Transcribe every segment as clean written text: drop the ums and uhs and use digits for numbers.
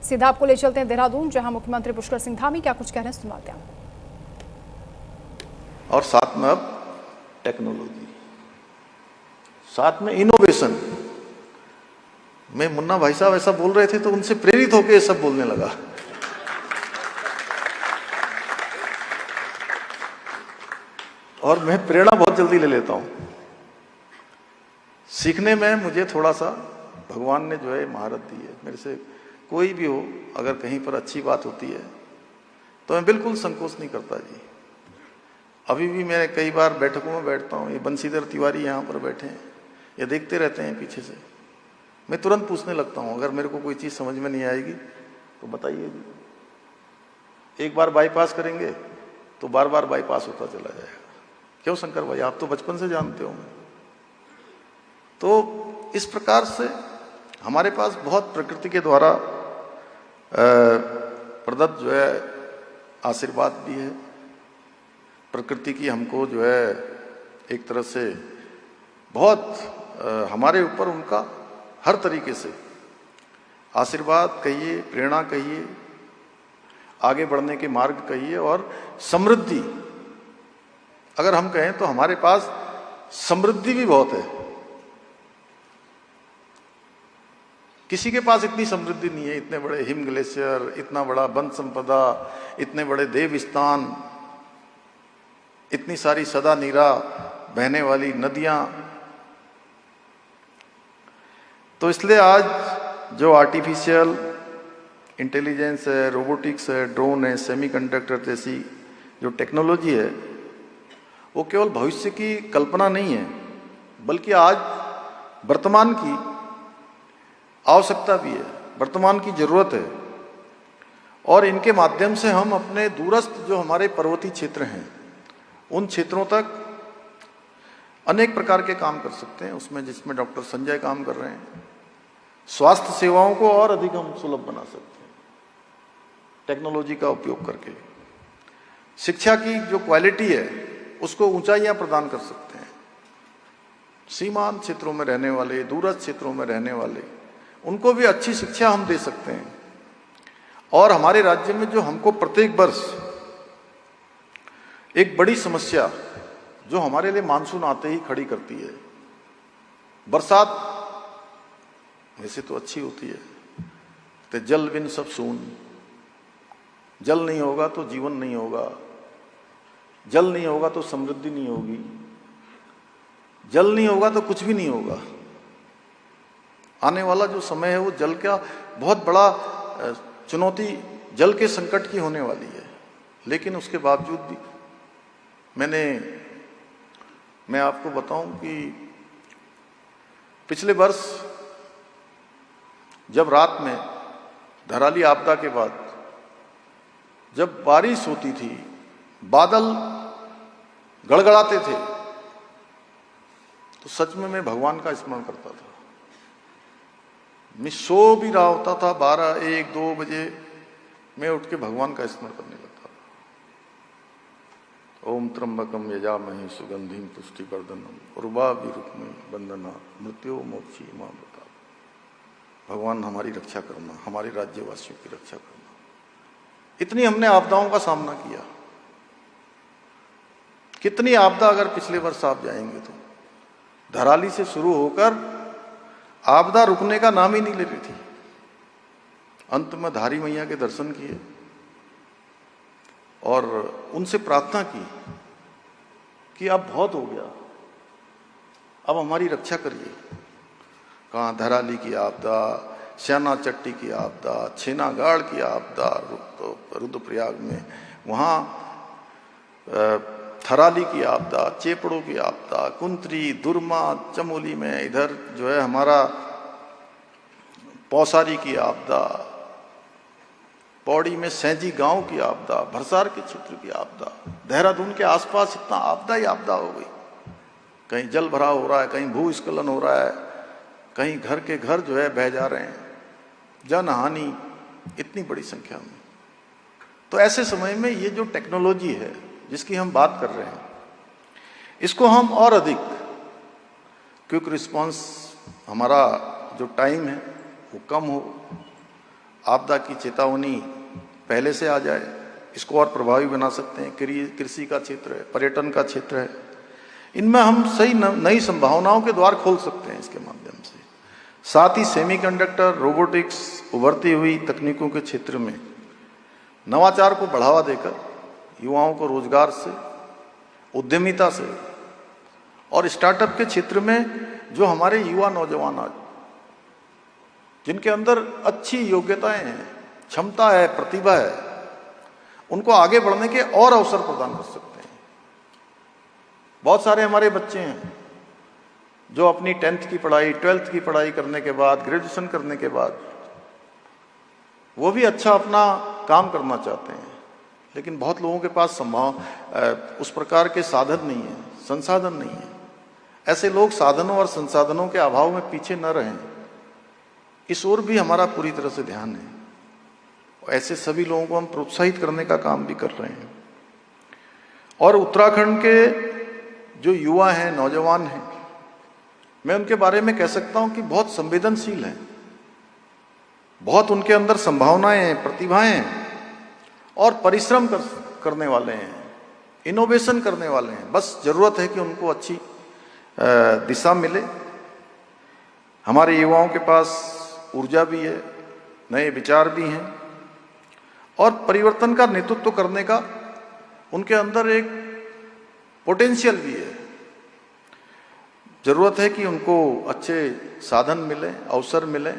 सीधा आपको ले चलते हैं देहरादून, जहां मुख्यमंत्री पुष्कर सिंह धामी क्या कुछ कह रहे हैं, सुनाते हैं। और साथ में अब टेक्नोलॉजी, साथ में इनोवेशन। मैं मुन्ना भाई साहब ऐसा बोल रहे थे तो उनसे प्रेरित होकर ये सब बोलने लगा। और मैं प्रेरणा बहुत जल्दी ले लेता हूं। सीखने में मुझे थोड़ा सा भगवान ने जो है महारत दी है। मेरे से कोई भी हो, अगर कहीं पर अच्छी बात होती है तो मैं बिल्कुल संकोच नहीं करता जी। अभी भी मैं कई बार बैठकों में बैठता हूँ, ये बंशीधर तिवारी यहाँ पर बैठे हैं, ये देखते रहते हैं पीछे से। मैं तुरंत पूछने लगता हूँ, अगर मेरे को कोई चीज़ समझ में नहीं आएगी तो बताइए जी। एक बार बाईपास करेंगे तो बार बार बाईपास होता चला जाएगा। क्यों शंकर भाई, आप तो बचपन से जानते हो। तो इस प्रकार से हमारे पास बहुत प्रकृति के द्वारा प्रदत्त जो है आशीर्वाद भी है। प्रकृति की हमको जो है एक तरह से बहुत हमारे ऊपर उनका हर तरीके से आशीर्वाद कहिए, प्रेरणा कहिए, आगे बढ़ने के मार्ग कहिए, और समृद्धि अगर हम कहें तो हमारे पास समृद्धि भी बहुत है। किसी के पास इतनी समृद्धि नहीं है। इतने बड़े हिम ग्लेशियर, इतना बड़ा वन संपदा, इतने बड़े देव स्थान, इतनी सारी सदा नीरा बहने वाली नदियां। तो इसलिए आज जो आर्टिफिशियल इंटेलिजेंस है, रोबोटिक्स है, ड्रोन है, सेमीकंडक्टर जैसी जो टेक्नोलॉजी है, वो केवल भविष्य की कल्पना नहीं है, बल्कि आज वर्तमान की आवश्यकता भी है, वर्तमान की जरूरत है। और इनके माध्यम से हम अपने दूरस्थ जो हमारे पर्वतीय क्षेत्र हैं, उन क्षेत्रों तक अनेक प्रकार के काम कर सकते हैं। उसमें जिसमें डॉक्टर संजय काम कर रहे हैं, स्वास्थ्य सेवाओं को और अधिक हम सुलभ बना सकते हैं टेक्नोलॉजी का उपयोग करके। शिक्षा की जो क्वालिटी है उसको ऊंचाइयां प्रदान कर सकते हैं। सीमांत क्षेत्रों में रहने वाले, दूरस्थ क्षेत्रों में रहने वाले, उनको भी अच्छी शिक्षा हम दे सकते हैं। और हमारे राज्य में जो हमको प्रत्येक वर्ष एक बड़ी समस्या जो हमारे लिए मानसून आते ही खड़ी करती है, बरसात वैसे तो अच्छी होती है, तो जल बिन सब सून। जल नहीं होगा तो जीवन नहीं होगा, जल नहीं होगा तो समृद्धि नहीं होगी, जल नहीं होगा तो कुछ भी नहीं होगा। आने वाला जो समय है वो जल का बहुत बड़ा चुनौती जल के संकट की होने वाली है। लेकिन उसके बावजूद भी मैं आपको बताऊं कि पिछले वर्ष जब रात में धराली आपदा के बाद जब बारिश होती थी, बादल गड़गड़ाते थे, तो सच में मैं भगवान का स्मरण करता था। मैं सो भी रहा होता था, 12, 1, 2 बजे मैं उठ के भगवान का स्मरण करने लगता था। ओम त्र्यंबकम यजामहे सुगंधिम पुष्टिवर्धनम उर्वारुकमिव बंधना मृत्यो मोक्षी मामृता। भगवान हमारी रक्षा करना, हमारे राज्यवासियों की रक्षा करना। इतनी हमने आपदाओं का सामना किया। कितनी आपदा अगर पिछले वर्ष आप जाएंगे तो धराली से शुरू होकर आपदा रुकने का नाम ही नहीं ले रही थी। अंत में धारी मैया के दर्शन किए और उनसे प्रार्थना की कि अब बहुत हो गया, अब हमारी रक्षा करिए। कहाँ धराली की आपदा, श्याना चट्टी की आपदा, छेनागाड़ की आपदा, रुद्रप्रयाग में, वहाँ थराली की आपदा, चेपड़ों की आपदा, कुंतरी, दुर्मा, चमोली में, इधर जो है हमारा पौसारी की आपदा, पौड़ी में सैंजी गांव की आपदा, भरसार के क्षेत्र की आपदा, देहरादून के आसपास इतना आपदा ही आपदा हो गई। कहीं जल भराव हो रहा है, कहीं भूस्खलन हो रहा है, कहीं घर के घर जो है बह जा रहे हैं, जन हानि इतनी बड़ी संख्या में। तो ऐसे समय में ये जो टेक्नोलॉजी है जिसकी हम बात कर रहे हैं, इसको हम और अधिक क्विक रिस्पांस, हमारा जो टाइम है वो कम हो, आपदा की चेतावनी पहले से आ जाए, इसको और प्रभावी बना सकते हैं। कृषि का क्षेत्र है, पर्यटन का क्षेत्र है, इनमें हम सही नई संभावनाओं के द्वार खोल सकते हैं इसके माध्यम से। साथ ही सेमीकंडक्टर, रोबोटिक्स, उभरती हुई तकनीकों के क्षेत्र में नवाचार को बढ़ावा देकर युवाओं को रोजगार से, उद्यमिता से और स्टार्टअप के क्षेत्र में जो हमारे युवा नौजवान आज जिनके अंदर अच्छी योग्यताएं हैं, क्षमता है, प्रतिभा है, उनको आगे बढ़ने के और अवसर प्रदान कर सकते हैं। बहुत सारे हमारे बच्चे हैं जो अपनी 10th की पढ़ाई, 12th की पढ़ाई करने के बाद, ग्रेजुएशन करने के बाद वो भी अच्छा अपना काम करना चाहते हैं, लेकिन बहुत लोगों के पास उस प्रकार के साधन नहीं है, संसाधन नहीं है। ऐसे लोग साधनों और संसाधनों के अभाव में पीछे न रहें, इस ओर भी हमारा पूरी तरह से ध्यान है। ऐसे सभी लोगों को हम प्रोत्साहित करने का काम भी कर रहे हैं। और उत्तराखंड के जो युवा हैं, नौजवान हैं, मैं उनके बारे में कह सकता हूं कि बहुत संवेदनशील हैं, बहुत उनके अंदर संभावनाएं हैं, प्रतिभाएं हैं और परिश्रम करने वाले हैं, इनोवेशन करने वाले हैं। बस जरूरत है कि उनको अच्छी दिशा मिले। हमारे युवाओं के पास ऊर्जा भी है, नए विचार भी हैं और परिवर्तन का नेतृत्व करने का उनके अंदर एक पोटेंशियल भी है। जरूरत है कि उनको अच्छे साधन मिले, अवसर मिले,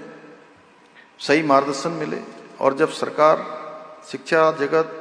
सही मार्गदर्शन मिले। और जब सरकार, शिक्षा जगत,